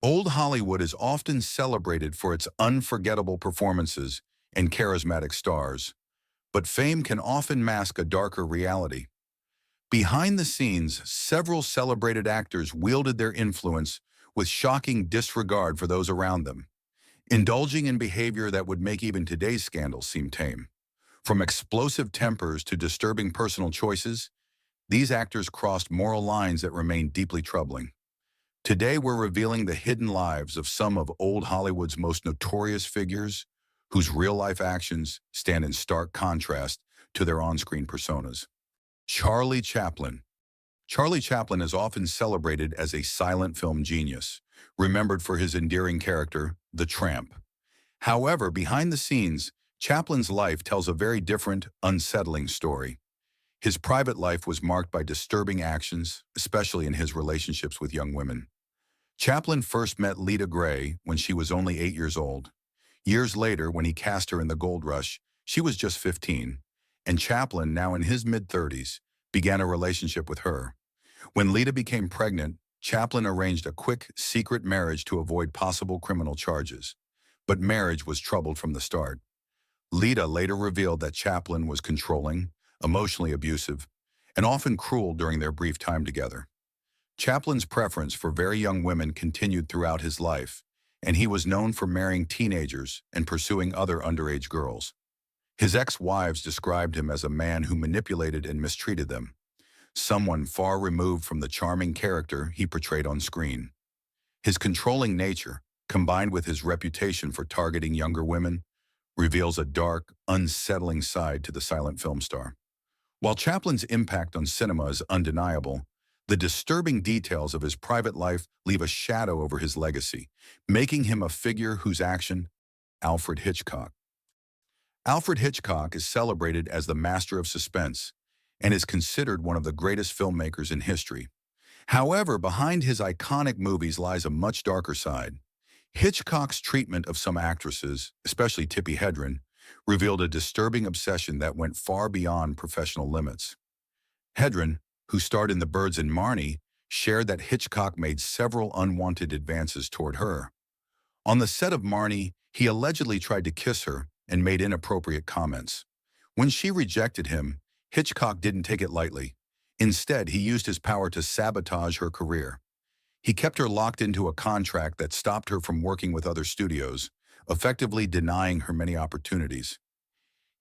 Old Hollywood is often celebrated for its unforgettable performances and charismatic stars, but fame can often mask a darker reality. Behind the scenes, several celebrated actors wielded their influence with shocking disregard for those around them, indulging in behavior that would make even today's scandals seem tame. From explosive tempers to disturbing personal choices, these actors crossed moral lines that remain deeply troubling. Today, we're revealing the hidden lives of some of old Hollywood's most notorious figures, whose real-life actions stand in stark contrast to their on-screen personas. Charlie Chaplin. Charlie Chaplin is often celebrated as a silent film genius, remembered for his endearing character, the Tramp. However, behind the scenes, Chaplin's life tells a very different, unsettling story. His private life was marked by disturbing actions, especially in his relationships with young women. Chaplin first met Lita Grey when she was only 8 years old. Years later, when he cast her in The Gold Rush, she was just 15, and Chaplin, now in his mid-30s, began a relationship with her. When Lita became pregnant, Chaplin arranged a quick, secret marriage to avoid possible criminal charges. But marriage was troubled from the start. Lita later revealed that Chaplin was controlling, emotionally abusive, and often cruel during their brief time together. Chaplin's preference for very young women continued throughout his life, and he was known for marrying teenagers and pursuing other underage girls. His ex-wives described him as a man who manipulated and mistreated them, someone far removed from the charming character he portrayed on screen. His controlling nature, combined with his reputation for targeting younger women, reveals a dark, unsettling side to the silent film star. While Chaplin's impact on cinema is undeniable, the disturbing details of his private life leave a shadow over his legacy, making him a figure whose action, Alfred Hitchcock. Alfred Hitchcock is celebrated as the master of suspense and is considered one of the greatest filmmakers in history. However, behind his iconic movies lies a much darker side. Hitchcock's treatment of some actresses, especially Tippi Hedren, revealed a disturbing obsession that went far beyond professional limits. Hedren, who starred in The Birds and Marnie, shared that Hitchcock made several unwanted advances toward her. On the set of Marnie, he allegedly tried to kiss her and made inappropriate comments. When she rejected him, Hitchcock didn't take it lightly. Instead, he used his power to sabotage her career. He kept her locked into a contract that stopped her from working with other studios, effectively denying her many opportunities.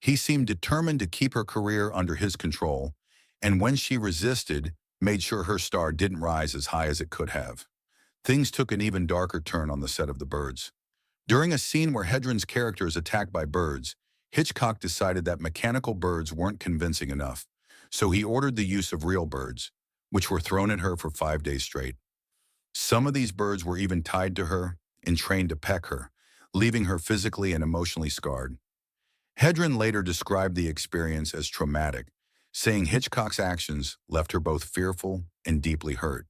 He seemed determined to keep her career under his control, and when she resisted, made sure her star didn't rise as high as it could have. Things took an even darker turn on the set of The Birds. During a scene where Hedren's character is attacked by birds, Hitchcock decided that mechanical birds weren't convincing enough, so he ordered the use of real birds, which were thrown at her for 5 days straight. Some of these birds were even tied to her and trained to peck her, leaving her physically and emotionally scarred. Hedren later described the experience as traumatic, saying Hitchcock's actions left her both fearful and deeply hurt.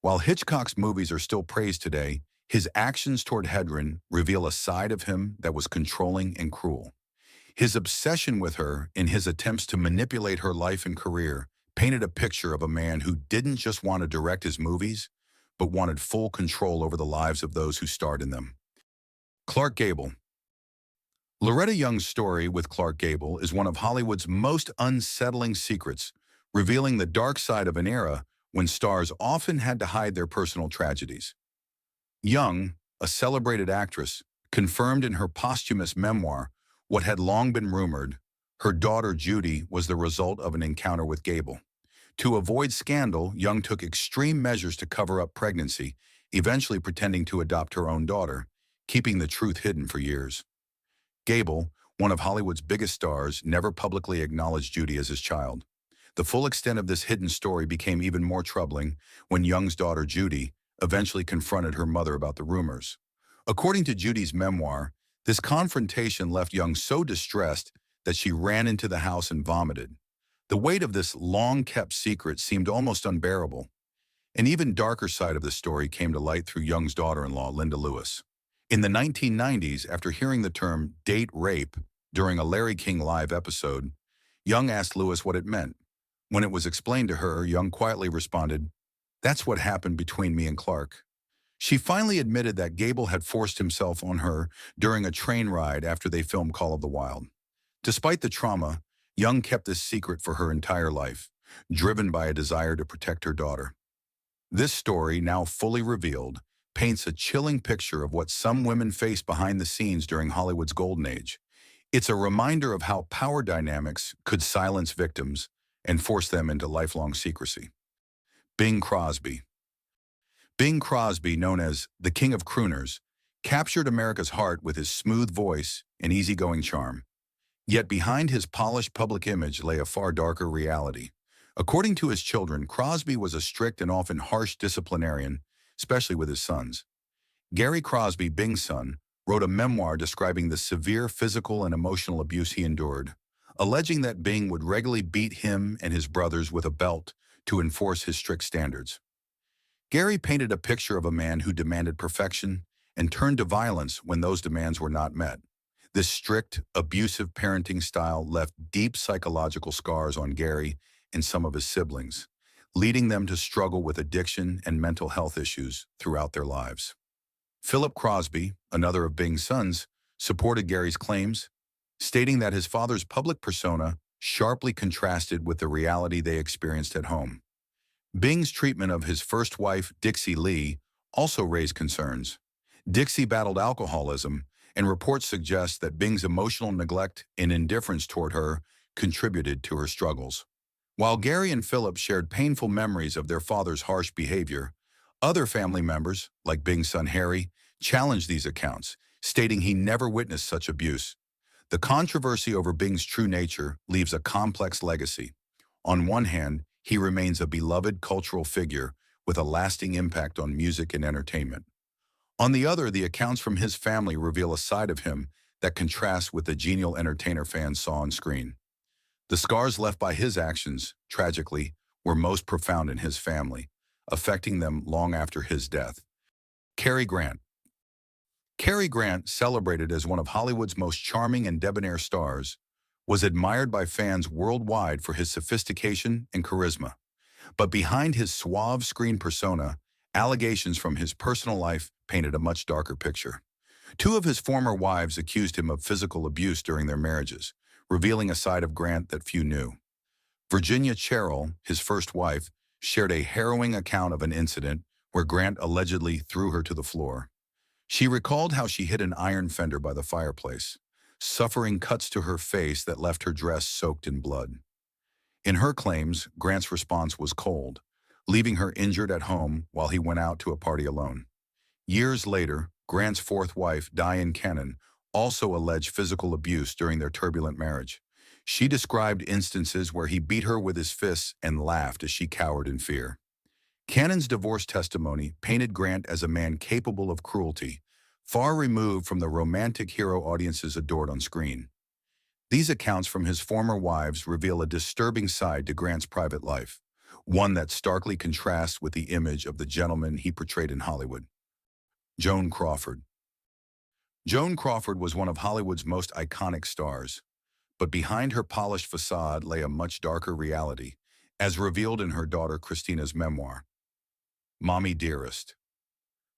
While Hitchcock's movies are still praised today, his actions toward Hedren reveal a side of him that was controlling and cruel. His obsession with her and his attempts to manipulate her life and career painted a picture of a man who didn't just want to direct his movies, but wanted full control over the lives of those who starred in them. Clark Gable. Loretta Young's story with Clark Gable is one of Hollywood's most unsettling secrets, revealing the dark side of an era when stars often had to hide their personal tragedies. Young, a celebrated actress, confirmed in her posthumous memoir what had long been rumored: her daughter Judy was the result of an encounter with Gable. To avoid scandal, Young took extreme measures to cover up pregnancy, eventually pretending to adopt her own daughter, keeping the truth hidden for years. Gable, one of Hollywood's biggest stars, never publicly acknowledged Judy as his child. The full extent of this hidden story became even more troubling when Young's daughter Judy eventually confronted her mother about the rumors. According to Judy's memoir, this confrontation left Young so distressed that she ran into the house and vomited. The weight of this long-kept secret seemed almost unbearable. An even darker side of the story came to light through Young's daughter-in-law, Linda Lewis. In the 1990s, after hearing the term date rape during a Larry King Live episode, Young asked Lewis what it meant. When it was explained to her, Young quietly responded, "That's what happened between me and Clark." She finally admitted that Gable had forced himself on her during a train ride after they filmed Call of the Wild. Despite the trauma, Young kept this secret for her entire life, driven by a desire to protect her daughter. This story, now fully revealed, paints a chilling picture of what some women face behind the scenes during Hollywood's golden age. It's a reminder of how power dynamics could silence victims and force them into lifelong secrecy. Bing Crosby. Bing Crosby, known as the King of Crooners, captured America's heart with his smooth voice and easygoing charm. Yet behind his polished public image lay a far darker reality. According to his children, Crosby was a strict and often harsh disciplinarian, especially with his sons. Gary Crosby, Bing's son, wrote a memoir describing the severe physical and emotional abuse he endured, alleging that Bing would regularly beat him and his brothers with a belt to enforce his strict standards. Gary painted a picture of a man who demanded perfection and turned to violence when those demands were not met. This strict, abusive parenting style left deep psychological scars on Gary and some of his siblings, leading them to struggle with addiction and mental health issues throughout their lives. Philip Crosby, another of Bing's sons, supported Gary's claims, stating that his father's public persona sharply contrasted with the reality they experienced at home. Bing's treatment of his first wife, Dixie Lee, also raised concerns. Dixie battled alcoholism, and reports suggest that Bing's emotional neglect and indifference toward her contributed to her struggles. While Gary and Philip shared painful memories of their father's harsh behavior, other family members, like Bing's son Harry, challenged these accounts, stating he never witnessed such abuse. The controversy over Bing's true nature leaves a complex legacy. On one hand, he remains a beloved cultural figure with a lasting impact on music and entertainment. On the other, the accounts from his family reveal a side of him that contrasts with the genial entertainer fans saw on screen. The scars left by his actions, tragically, were most profound in his family, affecting them long after his death. Cary Grant. Cary Grant, celebrated as one of Hollywood's most charming and debonair stars, was admired by fans worldwide for his sophistication and charisma. But behind his suave screen persona, allegations from his personal life painted a much darker picture. Two of his former wives accused him of physical abuse during their marriages, revealing a side of Grant that few knew. Virginia Cherrill, his first wife, shared a harrowing account of an incident where Grant allegedly threw her to the floor. She recalled how she hit an iron fender by the fireplace, suffering cuts to her face that left her dress soaked in blood. In her claims, Grant's response was cold, leaving her injured at home while he went out to a party alone. Years later, Grant's fourth wife, Diane Cannon, also alleged physical abuse during their turbulent marriage. She described instances where he beat her with his fists and laughed as she cowered in fear. Cannon's divorce testimony painted Grant as a man capable of cruelty, far removed from the romantic hero audiences adored on screen. These accounts from his former wives reveal a disturbing side to Grant's private life, one that starkly contrasts with the image of the gentleman he portrayed in Hollywood. Joan Crawford. Joan Crawford was one of Hollywood's most iconic stars, but behind her polished facade lay a much darker reality, as revealed in her daughter Christina's memoir. Mommy Dearest.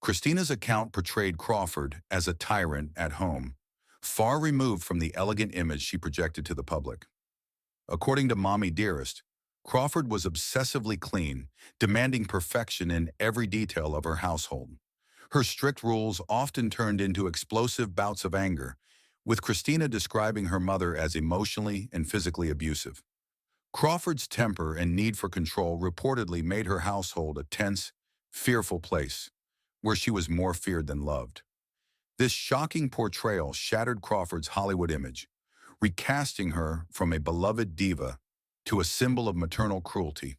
Christina's account portrayed Crawford as a tyrant at home, far removed from the elegant image she projected to the public. According to Mommy Dearest, Crawford was obsessively clean, demanding perfection in every detail of her household. Her strict rules often turned into explosive bouts of anger, with Christina describing her mother as emotionally and physically abusive. Crawford's temper and need for control reportedly made her household a tense, fearful place, where she was more feared than loved. This shocking portrayal shattered Crawford's Hollywood image, recasting her from a beloved diva to a symbol of maternal cruelty.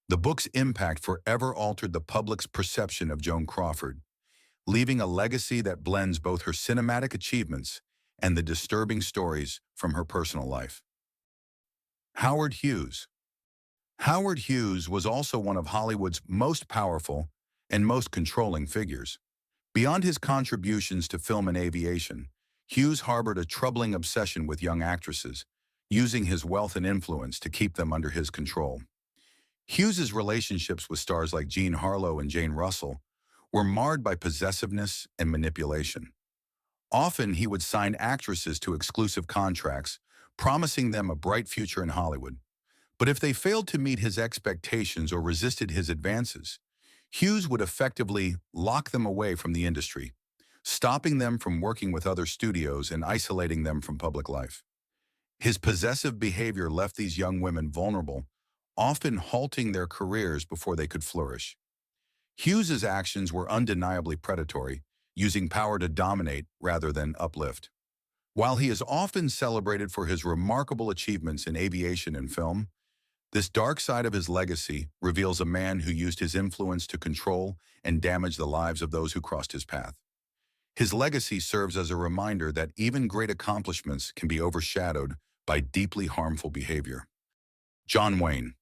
The book's impact forever altered the public's perception of Joan Crawford, leaving a legacy that blends both her cinematic achievements and the disturbing stories from her personal life. Howard Hughes. Howard Hughes was also one of Hollywood's most powerful and most controlling figures. Beyond his contributions to film and aviation, Hughes harbored a troubling obsession with young actresses, using his wealth and influence to keep them under his control. Hughes's relationships with stars like Jean Harlow and Jane Russell were marred by possessiveness and manipulation. Often he would sign actresses to exclusive contracts, promising them a bright future in Hollywood. But if they failed to meet his expectations or resisted his advances, Hughes would effectively lock them away from the industry, stopping them from working with other studios and isolating them from public life. His possessive behavior left these young women vulnerable, often halting their careers before they could flourish. Hughes's actions were undeniably predatory, using power to dominate rather than uplift. While he is often celebrated for his remarkable achievements in aviation and film, this dark side of his legacy reveals a man who used his influence to control and damage the lives of those who crossed his path. His legacy serves as a reminder that even great accomplishments can be overshadowed by deeply harmful behavior. John Wayne.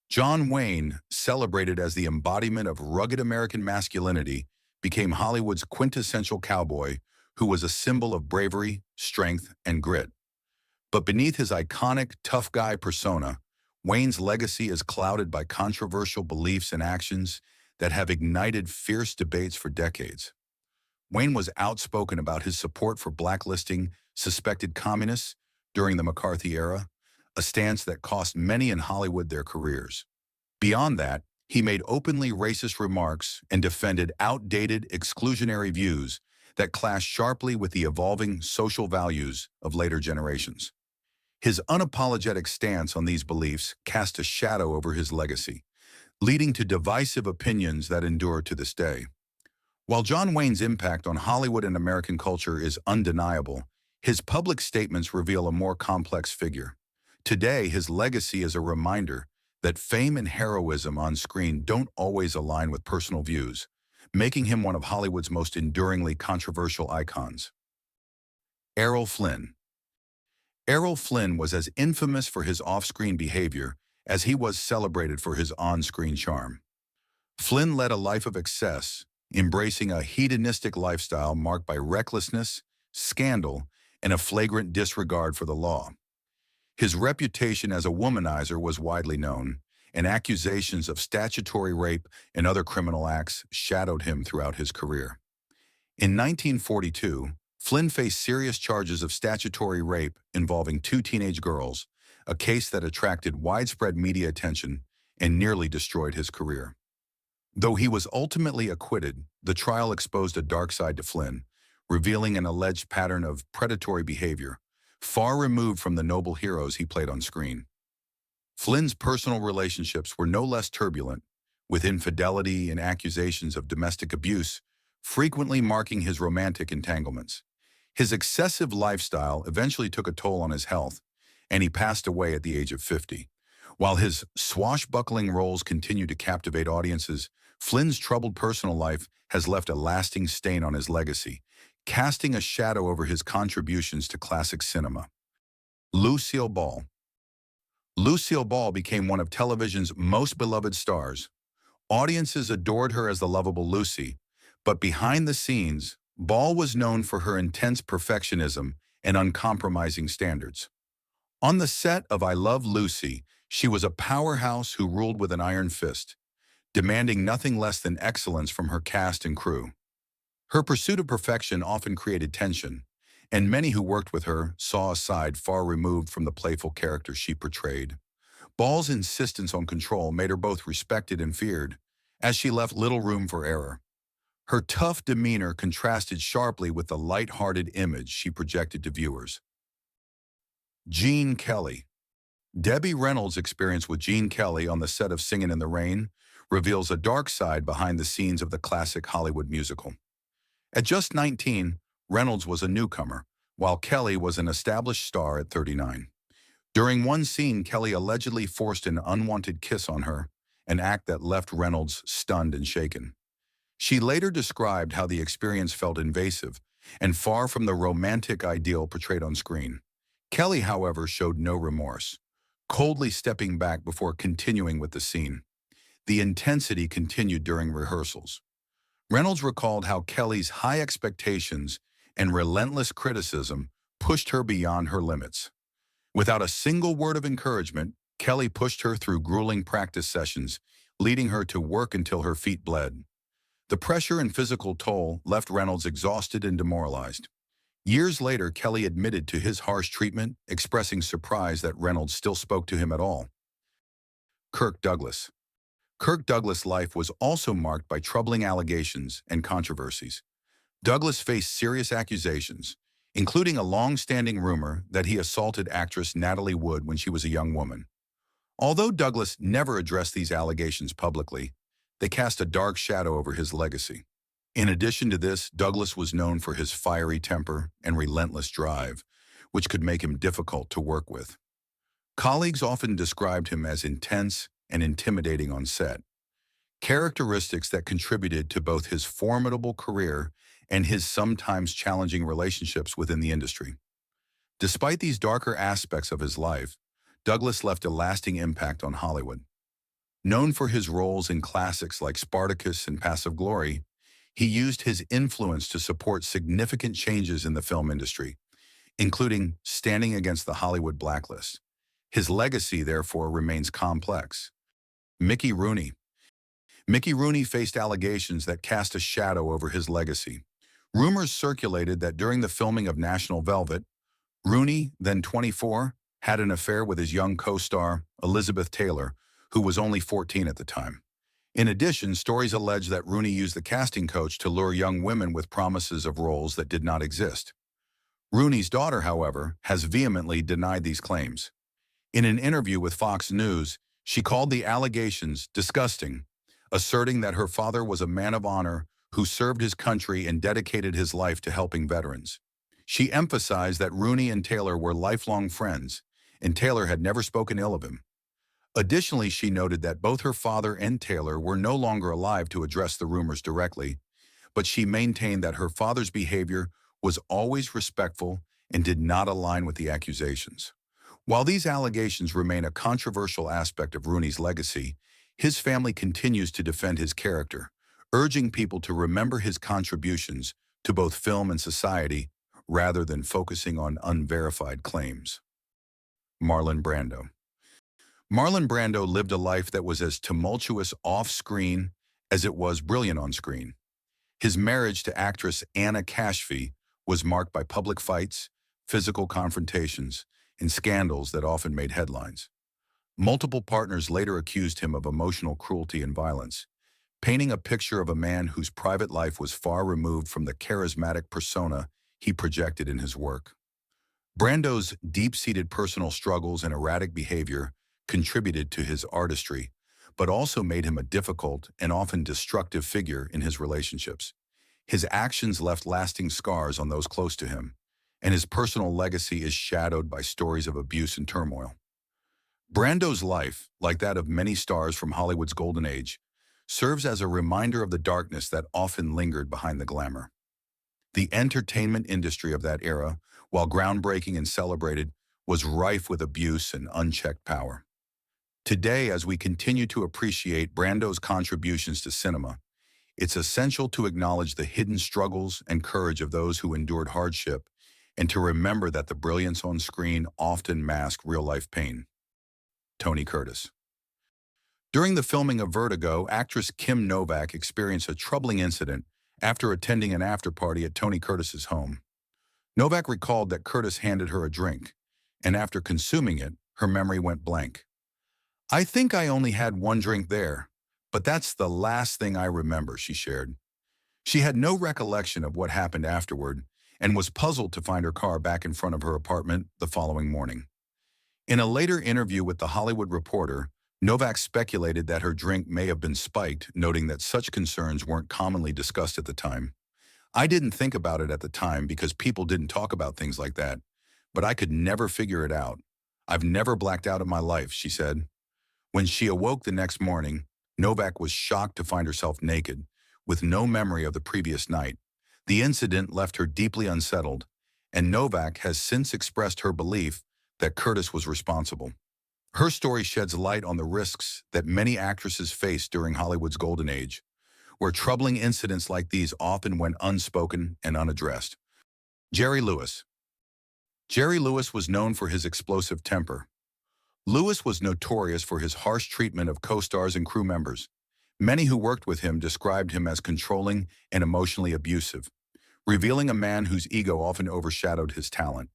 John Wayne, celebrated as the embodiment of rugged American masculinity, became Hollywood's quintessential cowboy who was a symbol of bravery, strength, and grit. But beneath his iconic tough guy persona, Wayne's legacy is clouded by controversial beliefs and actions that have ignited fierce debates for decades. Wayne was outspoken about his support for blacklisting suspected communists during the McCarthy era, a stance that cost many in Hollywood their careers. Beyond that, he made openly racist remarks and defended outdated, exclusionary views that clashed sharply with the evolving social values of later generations. His unapologetic stance on these beliefs cast a shadow over his legacy, leading to divisive opinions that endure to this day. While John Wayne's impact on Hollywood and American culture is undeniable, his public statements reveal a more complex figure. Today, his legacy is a reminder that fame and heroism on screen don't always align with personal views, making him one of Hollywood's most enduringly controversial icons. Errol Flynn. Errol Flynn was as infamous for his off-screen behavior as he was celebrated for his on-screen charm. Flynn led a life of excess, embracing a hedonistic lifestyle marked by recklessness, scandal, and a flagrant disregard for the law. His reputation as a womanizer was widely known, and accusations of statutory rape and other criminal acts shadowed him throughout his career. In 1942, Flynn faced serious charges of statutory rape involving two teenage girls, a case that attracted widespread media attention and nearly destroyed his career. Though he was ultimately acquitted, the trial exposed a dark side to Flynn, revealing an alleged pattern of predatory behavior, far removed from the noble heroes he played on screen. Flynn's personal relationships were no less turbulent, with infidelity and accusations of domestic abuse frequently marking his romantic entanglements. His excessive lifestyle eventually took a toll on his health, and he passed away at the age of 50. While his swashbuckling roles continue to captivate audiences, Flynn's troubled personal life has left a lasting stain on his legacy, casting a shadow over his contributions to classic cinema. Lucille Ball. Lucille Ball became one of television's most beloved stars. Audiences adored her as the lovable Lucy, but behind the scenes, Ball was known for her intense perfectionism and uncompromising standards. On the set of I Love Lucy, she was a powerhouse who ruled with an iron fist, demanding nothing less than excellence from her cast and crew. Her pursuit of perfection often created tension, and many who worked with her saw a side far removed from the playful character she portrayed. Ball's insistence on control made her both respected and feared, as she left little room for error. Her tough demeanor contrasted sharply with the light-hearted image she projected to viewers. Gene Kelly. Debbie Reynolds' experience with Gene Kelly on the set of Singin' in the Rain reveals a dark side behind the scenes of the classic Hollywood musical. At just 19, Reynolds was a newcomer, while Kelly was an established star at 39. During one scene, Kelly allegedly forced an unwanted kiss on her, an act that left Reynolds stunned and shaken. She later described how the experience felt invasive and far from the romantic ideal portrayed on screen. Kelly, however, showed no remorse, coldly stepping back before continuing with the scene. The intensity continued during rehearsals. Reynolds recalled how Kelly's high expectations and relentless criticism pushed her beyond her limits. Without a single word of encouragement, Kelly pushed her through grueling practice sessions, leading her to work until her feet bled. The pressure and physical toll left Reynolds exhausted and demoralized. Years later, Kelly admitted to his harsh treatment, expressing surprise that Reynolds still spoke to him at all. Kirk Douglas. Kirk Douglas' life was also marked by troubling allegations and controversies. Douglas faced serious accusations, including a long-standing rumor that he assaulted actress Natalie Wood when she was a young woman. Although Douglas never addressed these allegations publicly, they cast a dark shadow over his legacy. In addition to this, Douglas was known for his fiery temper and relentless drive, which could make him difficult to work with. Colleagues often described him as intense and intimidating on set, characteristics that contributed to both his formidable career and his sometimes challenging relationships within the industry. Despite these darker aspects of his life, Douglas left a lasting impact on Hollywood. Known for his roles in classics like Spartacus and Passive Glory, he used his influence to support significant changes in the film industry, including standing against the Hollywood blacklist. His legacy, therefore, remains complex. Mickey Rooney. Mickey Rooney faced allegations that cast a shadow over his legacy. Rumors circulated that during the filming of National Velvet, Rooney, then 24, had an affair with his young co-star, Elizabeth Taylor, who was only 14 at the time. In addition, stories allege that Rooney used the casting coach to lure young women with promises of roles that did not exist. Rooney's daughter, however, has vehemently denied these claims. In an interview with Fox News, she called the allegations disgusting, asserting that her father was a man of honor who served his country and dedicated his life to helping veterans. She emphasized that Rooney and Taylor were lifelong friends, and Taylor had never spoken ill of him. Additionally, she noted that both her father and Taylor were no longer alive to address the rumors directly, but she maintained that her father's behavior was always respectful and did not align with the accusations. While these allegations remain a controversial aspect of Rooney's legacy, his family continues to defend his character, urging people to remember his contributions to both film and society rather than focusing on unverified claims. Marlon Brando. Marlon Brando lived a life that was as tumultuous off-screen as it was brilliant on screen. His marriage to actress Anna Cashby was marked by public fights, physical confrontations, and scandals that often made headlines. Multiple partners later accused him of emotional cruelty and violence, painting a picture of a man whose private life was far removed from the charismatic persona he projected in his work. Brando's deep-seated personal struggles and erratic behavior contributed to his artistry, but also made him a difficult and often destructive figure in his relationships. His actions left lasting scars on those close to him, and his personal legacy is shadowed by stories of abuse and turmoil. Brando's life, like that of many stars from Hollywood's golden age, serves as a reminder of the darkness that often lingered behind the glamour. The entertainment industry of that era, while groundbreaking and celebrated, was rife with abuse and unchecked power. Today, as we continue to appreciate Brando's contributions to cinema, it's essential to acknowledge the hidden struggles and courage of those who endured hardship and to remember that the brilliance on screen often masks real-life pain. Tony Curtis. During the filming of Vertigo, actress Kim Novak experienced a troubling incident after attending an after-party at Tony Curtis's home. Novak recalled that Curtis handed her a drink, and after consuming it, her memory went blank. "I think I only had one drink there, but that's the last thing I remember," she shared. She had no recollection of what happened afterward and was puzzled to find her car back in front of her apartment the following morning. In a later interview with The Hollywood Reporter, Novak speculated that her drink may have been spiked, noting that such concerns weren't commonly discussed at the time. "I didn't think about it at the time because people didn't talk about things like that, but I could never figure it out. I've never blacked out in my life," she said. When she awoke the next morning, Novak was shocked to find herself naked, with no memory of the previous night. The incident left her deeply unsettled, and Novak has since expressed her belief that Curtis was responsible. Her story sheds light on the risks that many actresses face during Hollywood's golden age, where troubling incidents like these often went unspoken and unaddressed. Jerry Lewis. Jerry Lewis was known for his explosive temper. Lewis was notorious for his harsh treatment of co-stars and crew members, Many who worked with him described him as controlling and emotionally abusive, revealing a man whose ego often overshadowed his talent.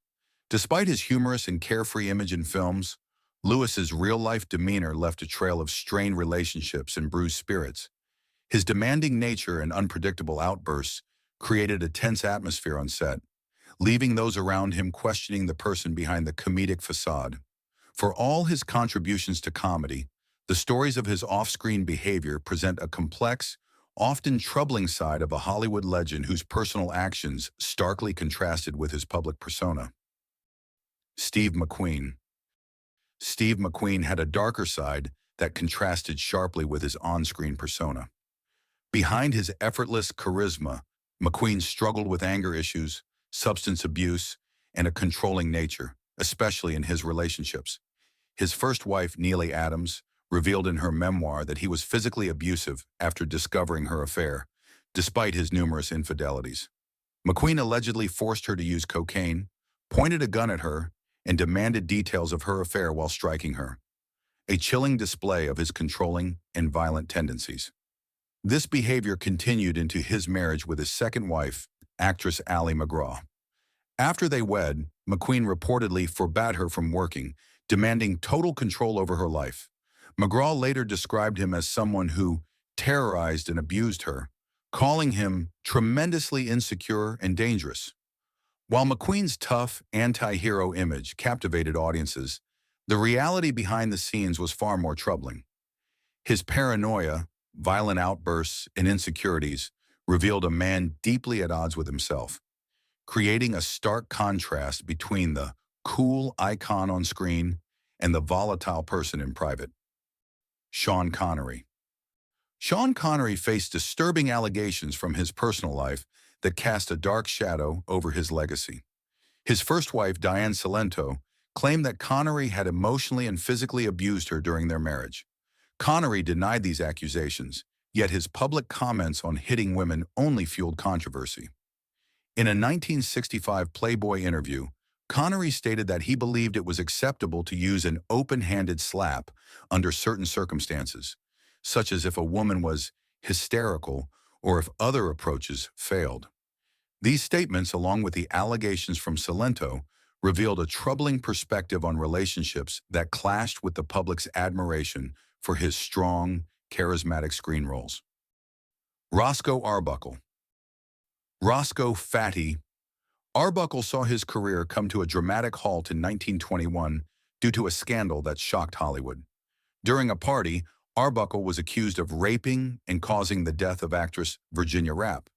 Despite his humorous and carefree image in films, Lewis's real-life demeanor left a trail of strained relationships and bruised spirits. His demanding nature and unpredictable outbursts created a tense atmosphere on set, leaving those around him questioning the person behind the comedic facade. For all his contributions to comedy, the stories of his off-screen behavior present a complex, often troubling side of a Hollywood legend whose personal actions starkly contrasted with his public persona. Steve McQueen. Steve McQueen had a darker side that contrasted sharply with his on-screen persona. Behind his effortless charisma, McQueen struggled with anger issues, substance abuse, and a controlling nature, especially in his relationships. His first wife, Neely Adams, revealed in her memoir that he was physically abusive after discovering her affair, despite his numerous infidelities. McQueen allegedly forced her to use cocaine, pointed a gun at her, and demanded details of her affair while striking her, a chilling display of his controlling and violent tendencies. This behavior continued into his marriage with his second wife, actress Ally McGraw. After they wed, McQueen reportedly forbade her from working, demanding total control over her life. McGraw later described him as someone who terrorized and abused her, calling him tremendously insecure and dangerous. While McQueen's tough, anti-hero image captivated audiences, the reality behind the scenes was far more troubling. His paranoia, violent outbursts, and insecurities revealed a man deeply at odds with himself, creating a stark contrast between the cool icon on screen and the volatile person in private. Sean Connery. Sean Connery faced disturbing allegations from his personal life that cast a dark shadow over his legacy. His first wife, Diane Cilento, claimed that Connery had emotionally and physically abused her during their marriage. Connery denied these accusations, yet his public comments on hitting women only fueled controversy. In a 1965 Playboy interview, Connery stated that he believed it was acceptable to use an open-handed slap under certain circumstances, such as if a woman was hysterical or if other approaches failed. These statements, along with the allegations from Cilento, revealed a troubling perspective on relationships that clashed with the public's admiration for his strong, charismatic screen roles. Roscoe Arbuckle. Roscoe Fatty Arbuckle saw his career come to a dramatic halt in 1921 due to a scandal that shocked Hollywood. During a party, Arbuckle was accused of raping and causing the death of actress Virginia Rappe.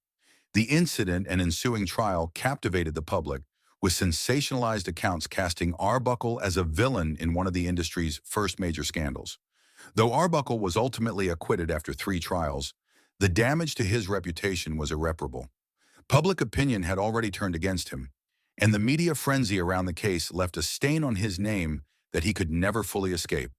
The incident and ensuing trial captivated the public, with sensationalized accounts casting Arbuckle as a villain in one of the industry's first major scandals. Though Arbuckle was ultimately acquitted after 3 trials, the damage to his reputation was irreparable. Public opinion had already turned against him, and the media frenzy around the case left a stain on his name that he could never fully escape.